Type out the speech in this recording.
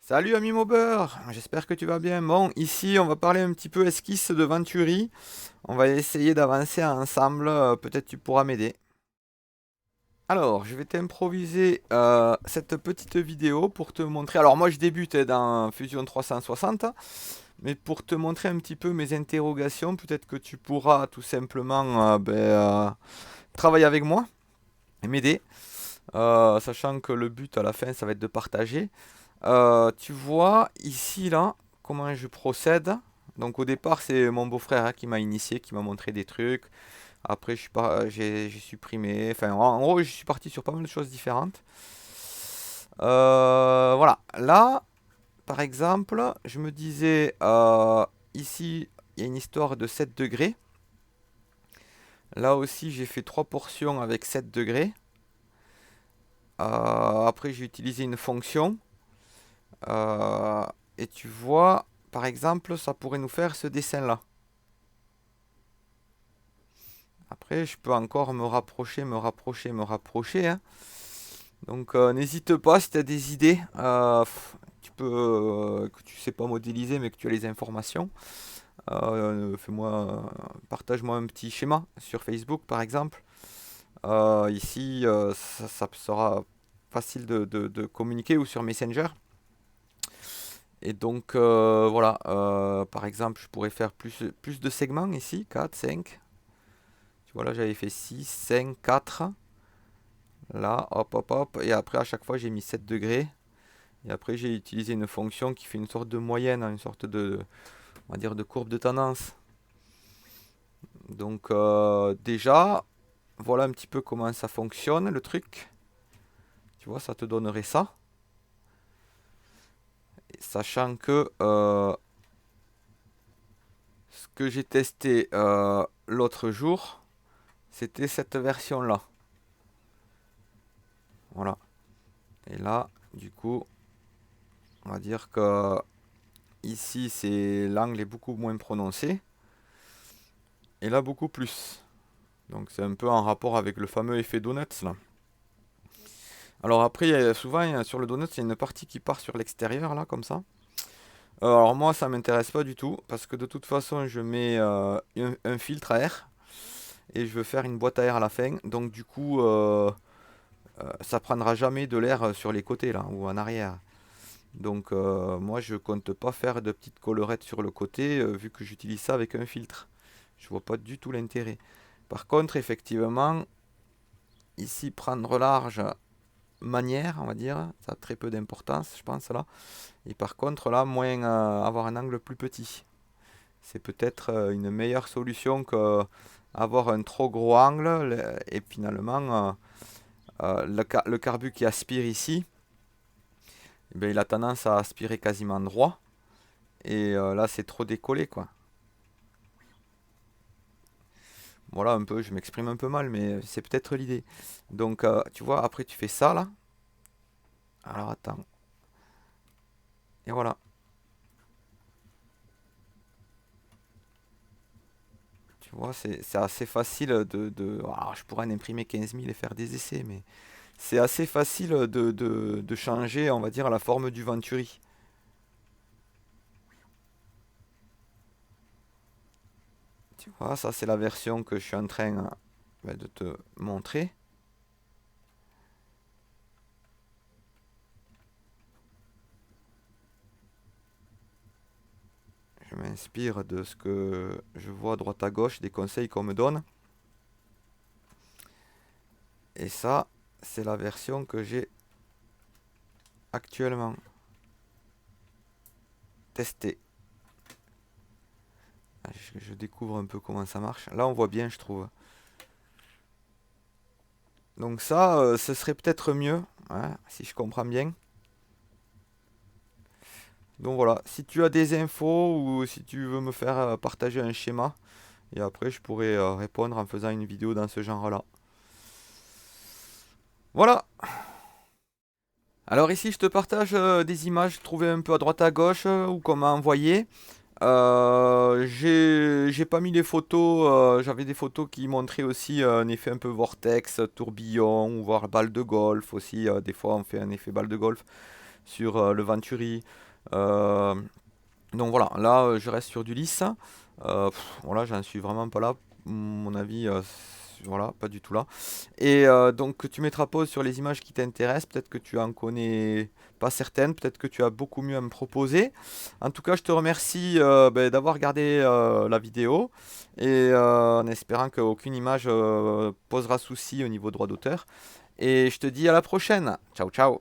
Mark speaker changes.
Speaker 1: Salut ami Mauber, j'espère que tu vas bien. Bon, ici on va parler un petit peu esquisse de Venturi. On va essayer d'avancer ensemble, peut-être tu pourras m'aider. Alors, je vais t'improviser cette petite vidéo pour te montrer. Alors moi je débute dans Fusion 360, mais pour te montrer un petit peu mes interrogations, peut-être que tu pourras tout simplement travailler avec moi et m'aider. Sachant que le but à la fin ça va être de partager. Tu vois ici là comment je procède. Donc au départ c'est mon beau-frère qui m'a initié, qui m'a montré des trucs. Après je suis pas, j'ai supprimé. Enfin en gros je suis parti sur pas mal de choses différentes. Voilà. Là par exemple je me disais ici il y a une histoire de 7 degrés. Là aussi j'ai fait 3 portions avec 7 degrés. Après j'ai utilisé une fonction. Euh, et tu vois, par exemple, ça pourrait nous faire ce dessin-là. Après, je peux encore me rapprocher, me rapprocher, me rapprocher, hein. Donc, n'hésite pas si tu as des idées. Tu peux, que tu sais pas modéliser, mais que tu as les informations. Partage-moi un petit schéma sur Facebook, par exemple. Ici, ça sera facile de communiquer ou sur Messenger. Et donc voilà, par exemple, je pourrais faire plus de segments ici, 4, 5. Tu vois là, j'avais fait 6, 5, 4. Là, hop, hop, hop. Et après, à chaque fois, j'ai mis 7 degrés. Et après, j'ai utilisé une fonction qui fait une sorte de moyenne, hein, une sorte de, on va dire, de courbe de tendance. Donc déjà, voilà un petit peu comment ça fonctionne, le truc. Tu vois, ça te donnerait ça. Sachant que ce que j'ai testé l'autre jour, c'était cette version-là. Voilà. Et là, du coup, on va dire que ici, c'est l'angle est beaucoup moins prononcé. Et là, beaucoup plus. Donc c'est un peu en rapport avec le fameux effet donuts là. Alors après, souvent sur le donut, il y a une partie qui part sur l'extérieur là, comme ça. Alors moi, ça m'intéresse pas du tout parce que de toute façon, je mets un filtre à air et je veux faire une boîte à air à la fin. Donc du coup, ça prendra jamais de l'air sur les côtés là ou en arrière. Donc moi je compte pas faire de petites collerettes sur le côté vu que j'utilise ça avec un filtre. Je vois pas du tout l'intérêt. Par contre effectivement ici prendre large manière on va dire ça a très peu d'importance je pense là. Et par contre là moins avoir un angle plus petit. C'est peut-être une meilleure solution que avoir un trop gros angle et finalement le carbu qui aspire ici eh ben, il a tendance à aspirer quasiment droit. Et là, c'est trop décollé, quoi. Voilà, un peu, je m'exprime un peu mal, mais c'est peut-être l'idée. Donc, tu vois, après, tu fais ça, là. Alors, attends. Et voilà. Tu vois, c'est assez facile Alors, je pourrais en imprimer 15 000 et faire des essais, mais c'est assez facile de changer, on va dire, la forme du Venturi. Tu vois, ça, c'est la version que je suis en train de te montrer. Je m'inspire de ce que je vois à droite à gauche, des conseils qu'on me donne. Et ça, c'est la version que j'ai actuellement testée. Je découvre un peu comment ça marche. Là, on voit bien, je trouve. Donc ça, ce serait peut-être mieux, hein, si je comprends bien. Donc voilà, si tu as des infos ou si tu veux me faire partager un schéma, et après je pourrais répondre en faisant une vidéo dans ce genre-là. Voilà. Alors ici, je te partage des images trouvées un peu à droite à gauche ou qu'on m'a envoyées. J'ai pas mis les photos, j'avais des photos qui montraient aussi un effet un peu vortex, tourbillon, ou voire balle de golf aussi. Des fois on fait un effet balle de golf. sur le Venturi. Euh, donc voilà, là je reste sur du lisse. Voilà, j'en suis vraiment pas là. Mon avis, voilà, pas du tout là. Et donc tu mettras pause sur les images qui t'intéressent. Peut-être que tu en connais pas certaines, peut-être que tu as beaucoup mieux à me proposer. En tout cas, je te remercie d'avoir regardé la vidéo et en espérant qu'aucune image posera souci au niveau droit d'auteur. Et je te dis à la prochaine. Ciao, ciao.